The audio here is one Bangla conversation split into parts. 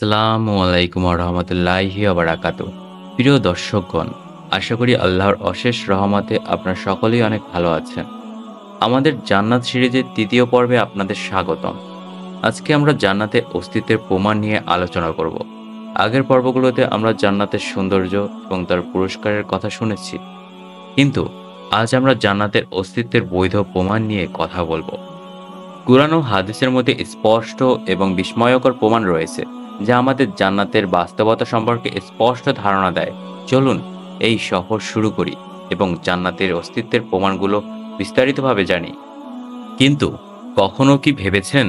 আসসালামু আলাইকুম রহমতুল্লাহি বারাকাতু। প্রিয় দর্শকগণ, আশা করি আল্লাহর অশেষ রহমতে আপনারা সকলেই অনেক ভালো আছেন। আমাদের জান্নাত সিরিজের তৃতীয় পর্বে আপনাদের স্বাগতম। আজকে আমরা জান্নাতের অস্তিত্বের প্রমাণ নিয়ে আলোচনা করব। আগের পর্বগুলোতে আমরা জান্নাতের সৌন্দর্য এবং তার পুরস্কারের কথা শুনেছি, কিন্তু আজ আমরা জান্নাতের অস্তিত্বের বৈধ প্রমাণ নিয়ে কথা বলবো। কুরআন ও হাদিসের মধ্যে স্পষ্ট এবং বিস্ময়কর প্রমাণ রয়েছে, যা আমাদের জান্নাতের বাস্তবতা সম্পর্কে স্পষ্ট ধারণা দেয়। চলুন এই সফর শুরু করি এবং জান্নাতের অস্তিত্বের প্রমাণগুলো বিস্তারিতভাবে জানি। কিন্তু কখনো কি ভেবেছেন,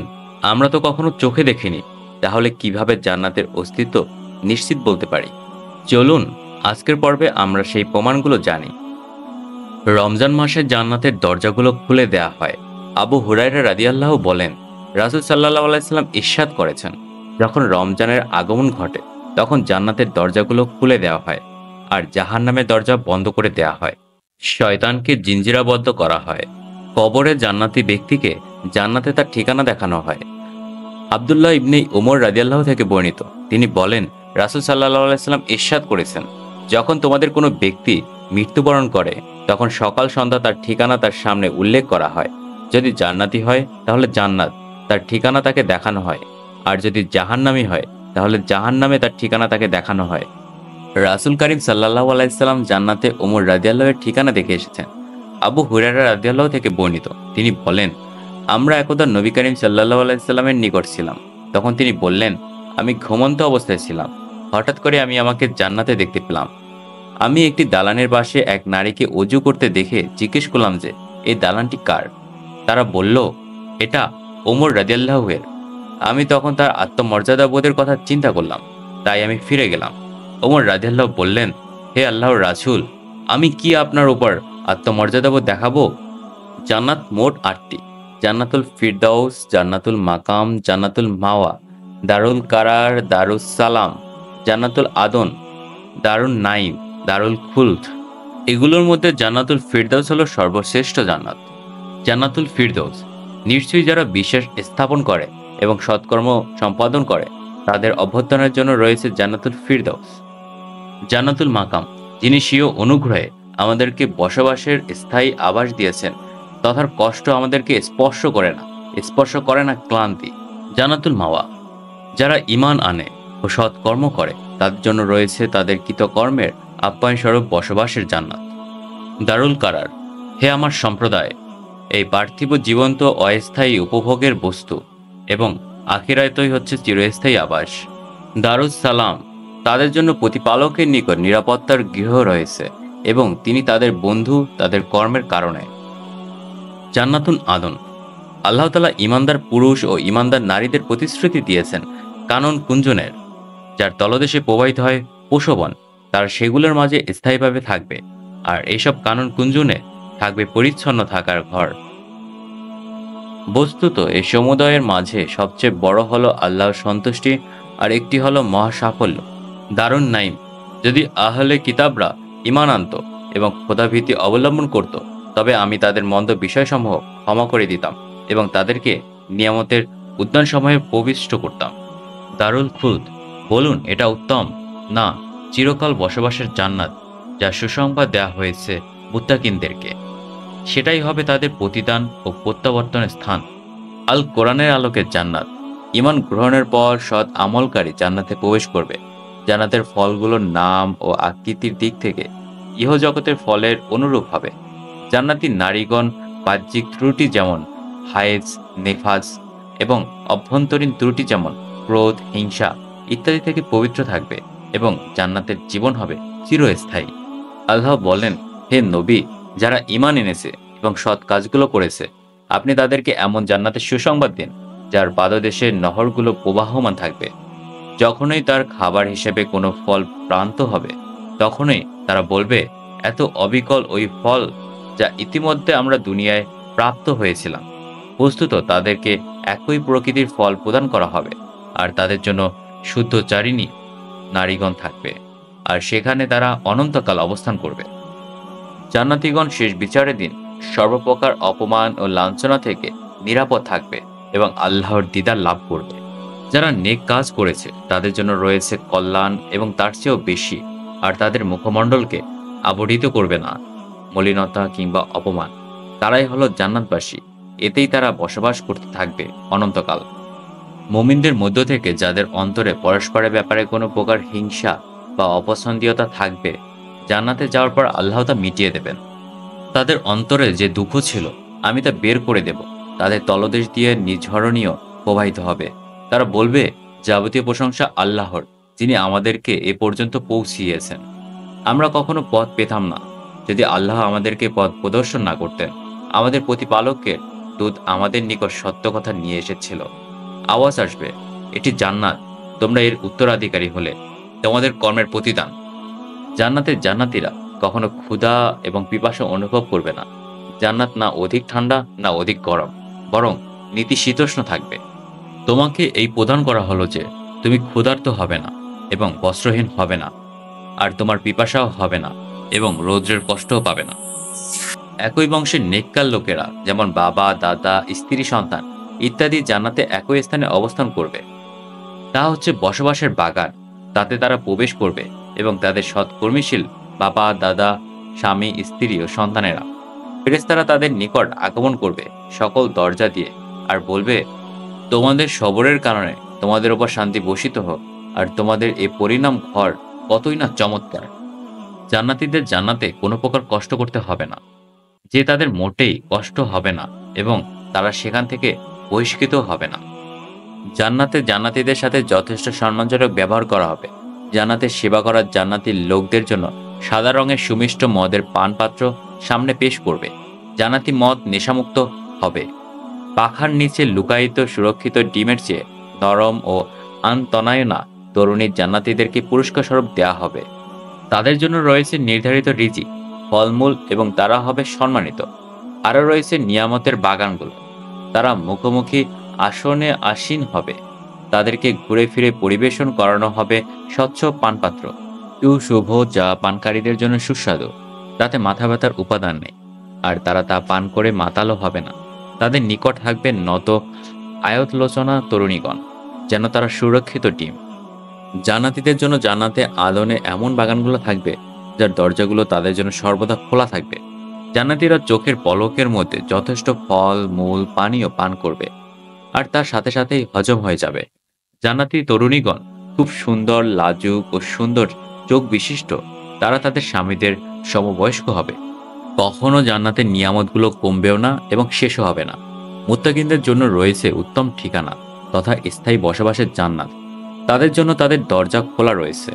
আমরা তো কখনো চোখে দেখিনি, তাহলে কিভাবে জান্নাতের অস্তিত্ব নিশ্চিত বলতে পারি? চলুন আজকের পর্বে আমরা সেই প্রমাণগুলো জানি। রমজান মাসে জান্নাতের দরজাগুলো খুলে দেয়া হয়। আবু হুরায়রা রাদিয়াল্লাহু বলেন, রাসূল সাল্লাল্লাহু আলাইহি সাল্লাম ইরশাদ করেছেন, যখন রমজানের আগমন ঘটে তখন জান্নাতের দরজাগুলো খুলে দেওয়া হয় আর জাহান্নামের দরজা বন্ধ করে দেয়া হয়। শয়তানকে জিঞ্জিরাবদ্ধ করা হয়। কবরে জান্নাতি ব্যক্তিকে জান্নাতে তার ঠিকানা দেখানো হয়। আব্দুল্লাহ ইবনে উমর রাদিয়াল্লাহু থেকে বর্ণিত, তিনি বলেন, রাসূল সাল্লাল্লাহু আলাইহি সাল্লাম ইরশাদ করেছেন, যখন তোমাদের কোনো ব্যক্তি মৃত্যুবরণ করে তখন সকাল সন্ধ্যা তার ঠিকানা তার সামনে উল্লেখ করা হয়। যদি জান্নাতি হয় তাহলে জান্নাত তার ঠিকানা তাকে দেখানো হয়, আর যদি জাহান্নামী হয় তাহলে জাহান্নামে তার ঠিকানা তাকে দেখানো হয়। রাসূল করিম সাল্লাল্লাহু আলাইহি সাল্লাম জান্নাতে ওমর রাদিয়াল্লাহু এর ঠিকানা দেখে এসেছেন। আবু হুরায়রা রাদিয়াল্লাহু থেকে বর্ণিত, তিনি বলেন, আমরা একদা নবী করিম সাল্লাল্লাহু আলাইহি সাল্লামের নিকট ছিলাম। তখন তিনি বললেন, আমি ঘুমন্ত অবস্থায় ছিলাম। হঠাৎ করে আমি আমাকে জান্নাতে দেখতে পেলাম। আমি একটি দালানের পাশে এক নারীকে অজু করতে দেখে জিজ্ঞেস করলাম যে, এই দালানটি কার? তারা বলল, এটা ওমর রাদিয়াল্লাহু এর। আমি তখন তার আত্মমর্যাদা বোধের কথা চিন্তা করলাম, তাই আমি ফিরে গেলাম। ওমর রাদিয়াল্লাহু বললেন, হে আল্লাহর রাসূল, আমি কি আপনার উপর আত্মমর্যাদাবোধ দেখাবো? জান্নাত মোট ৮টি: জান্নাতুল ফিরদাউস, জান্নাতুল মাকাম, জান্নাতুল মাওয়া, দারুল কারার, দারুস সালাম, জান্নাতুল আদন, দারুন নাইম, দারুল খুলদ। এগুলোর মধ্যে জান্নাতুল ফিরদাউস হলো সর্বশ্রেষ্ঠ জান্নাত। জান্নাতুল ফিরদৌস, নিশ্চয়ই যারা বিশ্বাস স্থাপন করে এবং সৎকর্ম সম্পাদন করে তাদের অভ্যর্থনার জন্য রয়েছে জান্নাতুল ফিরদৌস। জান্নাতুল মাকাম, যিনি স্বীয় অনুগ্রহে আমাদেরকে বসবাসের স্থায়ী আবাস দিয়েছেন, তথার কষ্ট আমাদেরকে স্পর্শ করে না ক্লান্তি। জান্নাতুল মাওয়া, যারা ঈমান আনে ও সৎকর্ম করে তাদের জন্য রয়েছে তাদের কৃতকর্মের আপ্যায়ন স্বরূপ বসবাসের জান্নাত। দারুল কারার, হে আমার সম্প্রদায়, এই পার্থিব জীবন তো অস্থায়ী উপভোগের বস্তু এবং আখিরাতই হচ্ছে চিরস্থায়ী আবাস। দারুস সালাম, তাদের জন্য প্রতিপালকের নিকট নিরাপত্তার গৃহ রয়েছে এবং তিনি তাদের বন্ধু তাদের কর্মের কারণে। জান্নাতুল আদন, আল্লাহ তাআলা ঈমানদার পুরুষ ও ঈমানদার নারীদের প্রতিশ্রুতি দিয়েছেন কানন কুঞ্জনের, যার তলদেশে প্রবাহিত হয় পশুবন। তারা সেগুলোর মাঝে স্থায়ীভাবে থাকবে, আর এইসব কানন কুঞ্জনে থাকবে পরিচ্ছন্ন থাকার ঘর। বস্তুত এই সমুদয়ের মাঝে সবচেয়ে বড় হলো আল্লাহর সন্তুষ্টি, আর একটি হলো মহা সাফল্য, দারুন নাইম। যদি আহলে কিতাবরা ঈমান আনত এবং খোদাভীতি অবলম্বন করত, তবে আমি তাদের মন্দ বিষয়সমূহ ক্ষমা করে দিতাম এবং তাদেরকে নিয়ামতের উদ্যানসমূহে প্রবিষ্ট করতাম। দারুল খুলদ, বলুন এটা উত্তম না চিরকাল বসবাসের জান্নাত, যা সুসংবাদ দেয়া হয়েছে মুত্তাকিনদেরকে। সেটাই হবে তাদের প্রতিদান ও প্রত্যাবর্তনের স্থান। আল কোরআনের আলোকে জান্নাত, ঈমান গ্রহণের পর সৎ আমলকারী জান্নাতে প্রবেশ করবে। জান্নাতের ফলগুলোর নাম ও আকৃতির দিক থেকে ইহজগতের ফলের অনুরূপ হবে। জান্নাতি নারীগণ বাহ্যিক ত্রুটি যেমন হায়েজ, নেফাজ এবং অভ্যন্তরীণ ত্রুটি যেমন ক্রোধ, হিংসা ইত্যাদি থেকে পবিত্র থাকবে এবং জান্নাতের জীবন হবে চিরস্থায়ী। আল্লাহ বলেন, হে নবী, যারা ঈমান এনেছে এবং সৎ কাজগুলো করেছে, আপনি তাদেরকে এমন জান্নাতের সুসংবাদ দিন যার পাদদেশে নহরগুলো প্রবাহমান থাকবে। যখনই তার খাবার হিসেবে কোনো ফল প্রান্ত হবে, তখনই তারা বলবে, এত অবিকল ওই ফল যা ইতিমধ্যে আমরা দুনিয়ায় প্রাপ্ত হয়েছিলাম। বস্তুত তাদেরকে একই প্রকৃতির ফল প্রদান করা হবে, আর তাদের জন্য শুদ্ধচারিণী নারীগণ থাকবে, আর সেখানে তারা অনন্তকাল অবস্থান করবে। জান্নাতীগণ শেষ বিচারের দিন সর্বপ্রকার অপমান ও লাঞ্ছনা থেকে নিরাপদ থাকবে এবং আল্লাহর দিদার লাভ করবে। যারা নেক কাজ করেছে তাদের জন্য রয়েছে কল্যাণ এবং তার চেয়েও বেশি, আর তাদের মুখমণ্ডলকে আবরিত করবে না মলিনতা কিংবা অপমান। তারাই হলো জান্নাতবাসী। এতেই তারা বসবাস করতে থাকবে অনন্তকাল। মুমিনদের মধ্য থেকে যাদের অন্তরে পরস্পরের ব্যাপারে কোনো প্রকার হিংসা বা অপছন্দীয়তা থাকবে, জান্নাতে যাওয়ার পর আল্লাহ তা মিটিয়ে দেবেন। তাদের অন্তরে যে দুঃখ ছিল আমি তা বের করে দেব। তাদের তলদেশ দিয়ে নিঝরণীয় প্রবাহিত হবে। তারা বলবে, যাবতীয় প্রশংসা আল্লাহর, যিনি আমাদেরকে এ পর্যন্ত পৌঁছিয়েছেন। আমরা কখনো পথ পেতাম না যদি আল্লাহ আমাদেরকে পথ প্রদর্শন না করতেন। আমাদের প্রতিপালকের দূত আমাদের নিকট সত্য কথা নিয়ে এসেছিল। আওয়াজ আসবে, এটি জান্নাত, তোমরা এর উত্তরাধিকারী হলে তোমাদের কর্মের প্রতিদান। জান্নাতের জান্নাতীরা কখনো ক্ষুধা এবং পিপাসা অনুভব করবে না। জান্নাত না অধিক ঠান্ডা না অধিক গরম, বরং নীতিশীতোষ্ণ থাকবে। তোমাকে এই প্রদান করা হলো যে তুমি ক্ষুধার্ত হবে না এবং বস্ত্রহীন হবে না, আর তোমার পিপাসাও হবে না এবং রৌদ্রের কষ্টও পাবে না। একই বংশের নেককার লোকেরা, যেমন বাবা, দাদা, স্ত্রী, সন্তান ইত্যাদি জান্নাতে একই স্থানে অবস্থান করবে। তা হচ্ছে বসবাসের বাগান। তাতে তারা প্রবেশ করবে এবং তাদের সৎকর্মীশীল বাবা, দাদা, স্বামী, স্ত্রী ও সন্তানেরা, ফেরেশতারা তাদের নিকট আগমন করবে সকল দরজা দিয়ে, আর বলবে, তোমাদের সবরের কারণে তোমাদের উপর শান্তি বর্ষিত হোক, আর তোমাদের এ পরিণাম ঘর কতই না চমৎকার। জান্নাতীদের জান্নাতে কোনো প্রকার কষ্ট করতে হবে না, যে তাদের মোটেই কষ্ট হবে না, এবং তারা সেখান থেকে বহিষ্কৃত হবে না। জান্নাতে জান্নাতীদের সাথে যথেষ্ট সম্মানজনক ব্যবহার করা হবে। জান্নাতে সেবা করার জান্নাতীর লোকদের জন্য সাদা রঙের সুমিষ্ট মদের পানপাত্র সামনে পেশ করবে। জান্নাতি মদ নেশামুক্ত হবে। পাখার নিচে লুকায়িত সুরক্ষিত ডিমের চেয়ে নরম ও আনতনায়না তরুণী জান্নাতীদেরকে পুরস্কার স্বরূপ দেয়া হবে। তাদের জন্য রয়েছে নির্ধারিত রিজিক, ফলমূল, এবং তারা হবে সম্মানিত। আরও রয়েছে নিয়ামতের বাগানগুলো। তারা মুখোমুখি আসনে আসীন হবে। তাদেরকে ঘুরে ফিরে পরিবেশন করানো হবে স্বচ্ছ পানপাত্র, সুশুভ, যা পানকারীদের জন্য সুস্বাদু। তাতে মাথা ব্যথার উপাদান নেই, আর তারা তা পান করে মাতালও হবে না। তাদের নিকট থাকবে নত আয়তলোচনা তরুণীগণ, যেন তারা সুরক্ষিত ডিম। জান্নাতীদের জন্য জান্নাতে আদনে এমন বাগানগুলো থাকবে যার দরজাগুলো তাদের জন্য সর্বদা খোলা থাকবে। জান্নাতীরা চোখের পলকের মধ্যে যথেষ্ট ফল, মূল, পানীয় পান করবে, আর তার সাথে সাথেই হজম হয়ে যাবে। জান্নাতি তরুণীগণ খুব সুন্দর, লাজুক ও সুন্দর চোখ বিশিষ্ট। তারা তাদের স্বামীদের সমবয়স্ক হবে। কখনো জান্নাতের নিয়ামতগুলো কমবেও না এবং শেষও হবে না। মুত্তাকিনদের জন্য রয়েছে উত্তম ঠিকানা তথা স্থায়ী বসবাসের জান্নাত। তাদের জন্য তাদের দরজা খোলা রয়েছে।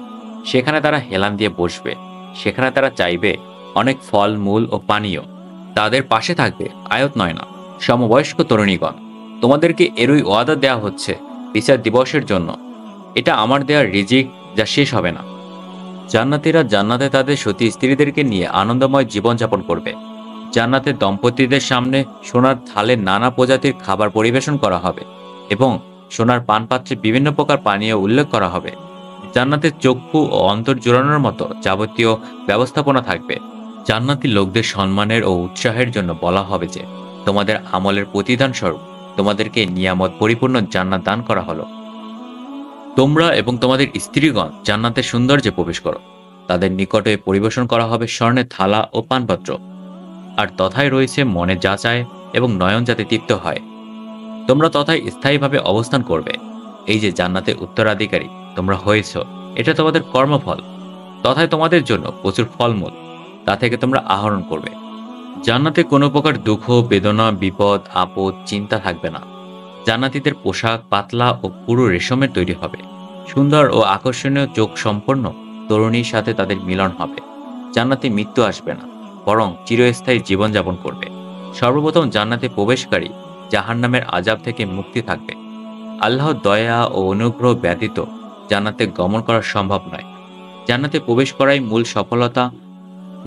সেখানে তারা হেলান দিয়ে বসবে। সেখানে তারা চাইবে অনেক ফল, মূল ও পানীয়। তাদের পাশে থাকবে আয়ত নয় না সমবয়স্ক তরুণীগণ। তোমাদেরকে এরই ওয়াদা দেওয়া হচ্ছে বিচার দিবসের জন্য। এটা আমার দেওয়ার রিজিক, যা শেষ হবে না। জান্নাতীরা জান্নাতে তাদের সতী স্ত্রীদেরকে নিয়ে আনন্দময় জীবনযাপন করবে। জান্নাতের দম্পতিদের সামনে সোনার থালে নানা প্রজাতির খাবার পরিবেশন করা হবে এবং সোনার পানপাত্রে বিভিন্ন প্রকার পানীয় উল্লেখ করা হবে। জান্নাতের চক্ষু ও অন্তর জোড়ানোর মতো যাবতীয় ব্যবস্থাপনা থাকবে। জান্নাতি লোকদের সম্মানের ও উৎসাহের জন্য বলা হবে যে, তোমাদের আমলের প্রতিদান স্বরূপ তোমাদেরকে নিয়ামত পরিপূর্ণ জান্নাত দান করা হলো। তোমরা এবং তোমাদের স্ত্রীগণ জান্নাতের সৌন্দর্যে প্রবেশ করো। তাদের নিকটে পরিবেশন করা হবে স্বর্ণের থালা ও পানপাত্র, আর তথায় রয়েছে মনে যা চায় এবং নয়ন যাতে তৃপ্ত হয়। তোমরা তথায় স্থায়ীভাবে অবস্থান করবে। এই যে জান্নাতের উত্তরাধিকারী তোমরা হয়েছ, এটা তোমাদের কর্মফল। তথায় তোমাদের জন্য প্রচুর ফলমূল, তা থেকে তোমরা আহরণ করবে। জান্নাতে কোনো প্রকার দুঃখ, বেদনা, বিপদ, আপদ, চিন্তা থাকবে না। জান্নাতীদের পোশাক পাতলা ও পুরো রেশমের তৈরি হবে। সুন্দর ও আকর্ষণীয় চোখ সম্পন্ন তরুণীর সাথে তাদের মিলন হবে। জান্নাতে মৃত্যু আসবে না, বরং চিরস্থায়ী জীবনযাপন করবে। সর্বপ্রথম জান্নাতে প্রবেশকারী জাহান্নামের আযাব থেকে মুক্তি থাকবে। আল্লাহর দয়া ও অনুগ্রহ ব্যতীত জান্নাতে গমন করা সম্ভব নয়। জান্নাতে প্রবেশ করাই মূল সফলতা।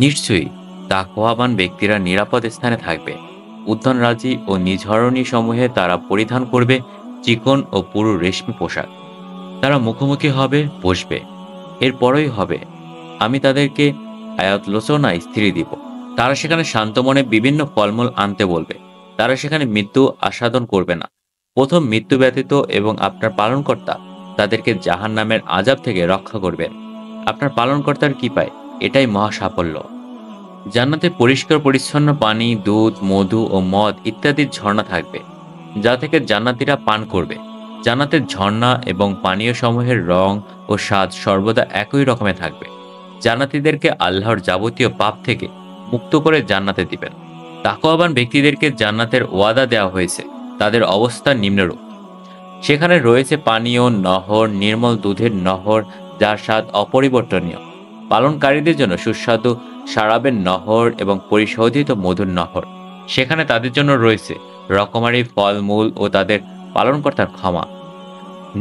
নিশ্চয়ই তাকওয়াবান ব্যক্তিরা নিরাপদ স্থানে থাকবে। উদ্যানরাজি ও নিঝরণী সমূহে তারা পরিধান করবে চিকন ও পুরু রেশমি পোশাক। তারা মুখোমুখি হবে, বসবে। এরপরই হবে আমি তাদেরকে আয়াতলোচনা স্থির দিব। তারা সেখানে শান্ত মনে বিভিন্ন ফলমূল আনতে বলবে। তারা সেখানে মৃত্যু আস্বাদন করবে না। প্রথম মৃত্যু ব্যতীত এবং আপনার পালনকর্তা তাদেরকে জাহান্নামের আযাব থেকে রক্ষা করবেন। আপনার পালনকর্তার কৃপায় এটাই মহা সাফল্য। জান্নাতে পরিষ্কার পরিচ্ছন্ন পানি, দুধ, মধু ও মদ ইত্যাদির ঝর্ণা থাকবে, যা থেকে জান্নাতীরা পান করবে। জান্নাতের ঝর্ণা এবং পানীয় সমূহের রং ও স্বাদ সর্বদা একই রকমের থাকবে। জান্নাতীদেরকে আল্লাহর যাবতীয় পাপ থেকে মুক্ত করে জান্নাতে দিবেন। তাকওয়াবান ব্যক্তিদেরকে জান্নাতের ওয়াদা দেওয়া হয়েছে। তাদের অবস্থা নিম্নরূপ: সেখানে রয়েছে পানীয় নহর, নির্মল দুধের নহর, যার স্বাদ অপরিবর্তনীয়। পালনকারীদের জন্য সুস্বাদু শারাবের নহর এবং পরিশোধিত মধুর নহর। সেখানে তাদের জন্য রয়েছে রকমারি ফলমূল ও তাদের পালনকর্তার ক্ষমা।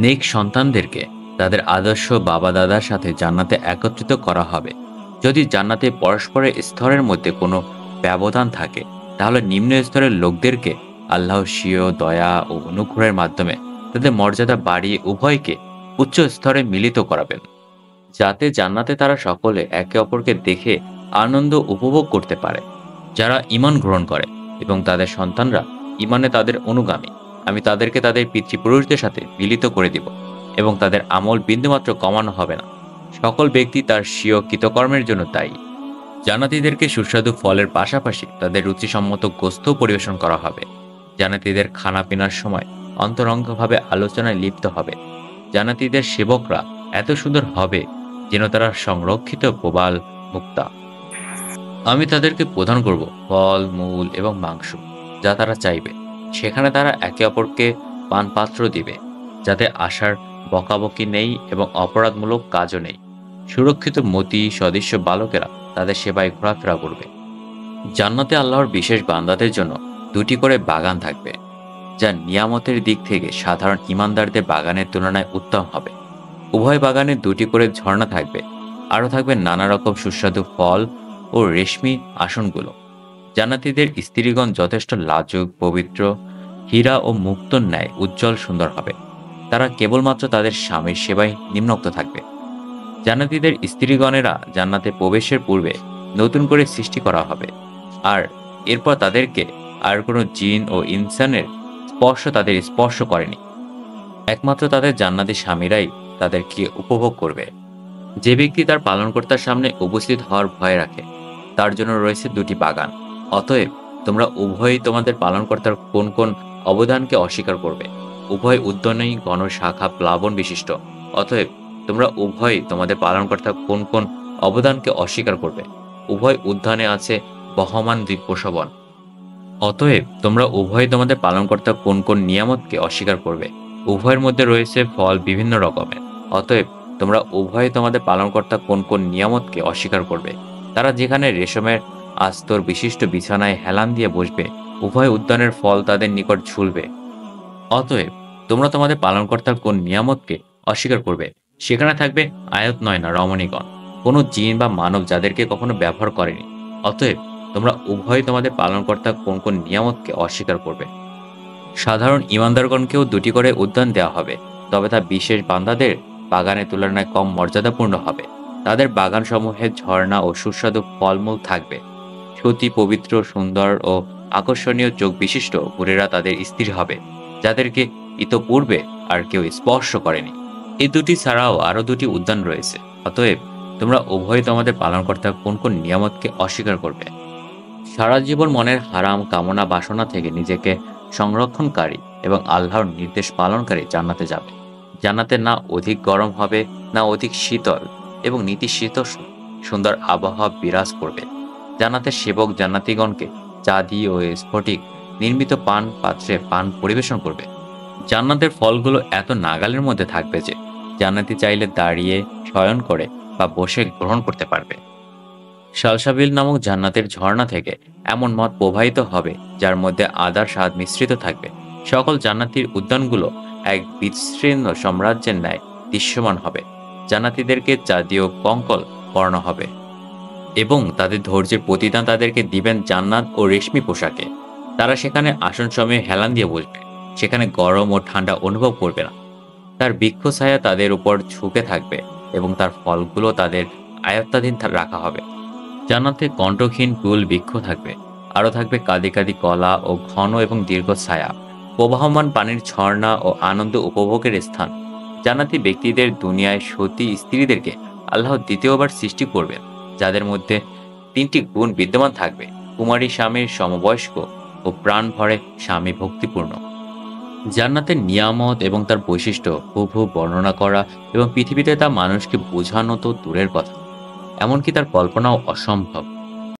নেক সন্তানদেরকে তাদের আদর্শ বাবা দাদার সাথে জান্নাতে একত্রিত করা হবে। যদি জান্নাতে পরস্পরের স্তরের মধ্যে কোনো ব্যবধান থাকে, তাহলে নিম্ন স্তরের লোকদেরকে আল্লাহ স্বীয় দয়া ও অনুগ্রহের মাধ্যমে তাদের মর্যাদা বাড়িয়ে উভয়কে উচ্চ স্তরে মিলিত করাবেন, যাতে জান্নাতে তারা সকলে একে অপরকে দেখে আনন্দ উপভোগ করতে পারে। যারা ঈমান গ্রহণ করে এবং তাদের সন্তানরা ঈমানে তাদের অনুগামী, আমি তাদেরকে তাদের পিতৃপুরুষদের সাথে মিলিত করে দিব এবং তাদের আমল বিন্দুমাত্র কমানো হবে না। সকল ব্যক্তি তার স্বীয় কৃতকর্মের জন্য দায়ী। জান্নাতীদেরকে সুস্বাদু ফলের পাশাপাশি তাদের রুচিসম্মত গোস্তও পরিবেশন করা হবে। জান্নাতীদের খানা পিনার সময় অন্তরঙ্গভাবে আলোচনায় লিপ্ত হবে। জান্নাতীদের সেবকরা এত সুন্দর হবে যেন তারা সংরক্ষিত প্রবাল মুক্তা। আমি তাদেরকে প্রদান করব ফল, মূল এবং মাংস, যা তারা চাইবে। সেখানে তারা একে অপরকে পানপাত্র দিবে, যাতে আশার বকাবকি নেই এবং অপরাধমূলক কাজও নেই। সুরক্ষিত মতি সদৃশ্য বালকেরা তাদের সেবায় ঘোরাফেরা করবে। জান্নাতে আল্লাহর বিশেষ বান্দাদের জন্য দুটি করে বাগান থাকবে, যা নিয়ামতের দিক থেকে সাধারণ ইমানদারদের বাগানের তুলনায় উত্তম হবে। উভয় বাগানে দুটি করে ঝর্ণা থাকবে। আরও থাকবে নানা রকম সুস্বাদু ফল ও রেশমি আসনগুলো। জান্নাতীদের স্ত্রীগণ যথেষ্ট লাজুক, পবিত্র, হীরা ও মুক্তোর ন্যায় উজ্জ্বল সুন্দর হবে। তারা কেবলমাত্র তাদের স্বামীর সেবায় নিম্নোক্ত থাকবে। জান্নাতীদের স্ত্রীগণেরা জান্নাতে প্রবেশের পূর্বে নতুন করে সৃষ্টি করা হবে, আর এরপর তাদেরকে আর কোনো জিন ও ইনসানের স্পর্শ তাদের স্পর্শ করেনি। একমাত্র তাদের জান্নাতি স্বামীরাই তাদেরকে উপভোগ করবে। যে ব্যক্তি তার পালনকর্তার সামনে উপস্থিত হওয়ার ভয় রাখে, তার জন্য রয়েছে দুটি বাগান। অতএব তোমরা উভয়ই তোমাদের পালনকর্তার কোন কোন অবদানকে অস্বীকার করবে। উভয় উদ্যানেই ঘন শাখা প্লাবন বিশিষ্ট। অতএব তোমরা উভয়ই তোমাদের পালনকর্তার কোন কোন অবদানকে অস্বীকার করবে। উভয় উদ্যানে আছে বহমান দিব্যশবন। অতএব তোমরা উভয়ই তোমাদের পালনকর্তার কোন কোন নিয়ামতকে অস্বীকার করবে। উভয়ের মধ্যে রয়েছে ফল বিভিন্ন রকমের। অতএব তোমরা উভয়ই তোমাদের পালনকর্তা কোন কোন নিয়ামতকে অস্বীকার করবে। তারা যেখানে রেশমের আস্তর বিশিষ্ট বিছানায় হেলান দিয়ে বসবে, উভয় উদ্যানের ফল তাদের নিকট ঝুলবে। অতএব তোমরা তোমাদের পালনকর্তার কোন নিয়ামতকে অস্বীকার করবে। সেখানে থাকবে আয়াত নয়না রমণীগণ, কোনো জিন বা মানব যাদেরকে কখনো ব্যবহার করেনি। অতএব তোমরা উভয়ই তোমাদের পালনকর্তা কোন কোন নিয়ামতকে অস্বীকার করবে। সাধারণ ইমানদারগণকেও দুটি করে উদ্যান দেওয়া হবে, তবে তা বিশেষ বান্দাদের বাগানের তুলনায় কম মর্যাদাপূর্ণ হবে। তাদের বাগানসমূহে ঝর্ণা ও সুস্বাদু ফলমূল থাকবে। সতী, পবিত্র, সুন্দর ও আকর্ষণীয় চোখ বিশিষ্ট হুরেরা তাদের স্ত্রী হবে, যাদেরকে ইতপূর্বে আর কেউ স্পর্শ করেনি। এই দুটি ছাড়াও আরও দুটি উদ্যান রয়েছে। অতএব তোমরা উভয়ই তোমাদের পালনকর্তার কোন কোন নিয়ামতকে অস্বীকার করবে। সারা জীবন মনের হারাম কামনা বাসনা থেকে নিজেকে সংরক্ষণকারী এবং আল্লাহর নির্দেশ পালনকারী জান্নাতে যাবে। জান্নাতে না অধিক গরম হবে, না অধিক শীতল, এবং নীতিশীতোষ্ণ সুন্দর আবহাওয়া বিরাজ করবে। জান্নাতের সেবক জান্নাতীগণকে চাঁদি ও স্ফটিক নির্মিত পান পাত্রে পান পরিবেশন করবে। জান্নাতের ফলগুলো এত নাগালের মধ্যে থাকবে যে জান্নাতি চাইলে দাঁড়িয়ে, শয়ন করে বা বসে গ্রহণ করতে পারবে। সালসাবিল নামক জান্নাতের ঝর্ণা থেকে এমন মদ প্রবাহিত হবে যার মধ্যে আদার স্বাদ মিশ্রিত থাকবে। সকল জান্নাতির উদ্যানগুলো এক বিস্তীর্ণ সাম্রাজ্যের ন্যায় দৃশ্যমান হবে। জান্নাতীদেরকে চাঁদীয় কঙ্কল পরানো হবে এবং তাদের ধৈর্যের প্রতিদান তাদেরকে দিবেন জান্নাত ও রেশমি পোশাকে। তারা সেখানে আসন সময়ে হেলান দিয়ে বসবে। সেখানে গরম ও ঠান্ডা অনুভব করবে না। তার বৃক্ষ ছায়া তাদের উপর ঝুঁকে থাকবে এবং তার ফলগুলো তাদের আয়ত্তাধীন রাখা হবে। জান্নাতে কণ্ঠহীন কুল বৃক্ষ থাকবে। আরও থাকবে কাদি কাদি কলা ও ঘন এবং দীর্ঘ ছায়া। প্রবাহমান পানির ঝর্ণা ও আনন্দ উপভোগের স্থান। জান্নাতি ব্যক্তিদের দুনিয়ায় সতী স্ত্রীদেরকে আল্লাহ দ্বিতীয়বার সৃষ্টি করবেন, যাদের মধ্যে ৩টি গুণ বিদ্যমান থাকবে: কুমারী স্বামীর সমবয়স্ক ও প্রাণ ভরে স্বামী ভক্তিপূর্ণ। জান্নাতের নিয়ামত এবং তার বৈশিষ্ট্য হুবহু বর্ণনা করা এবং পৃথিবীতে তা মানুষকে বোঝানো তো দূরের কথা, এমনকি তার কল্পনাও অসম্ভব।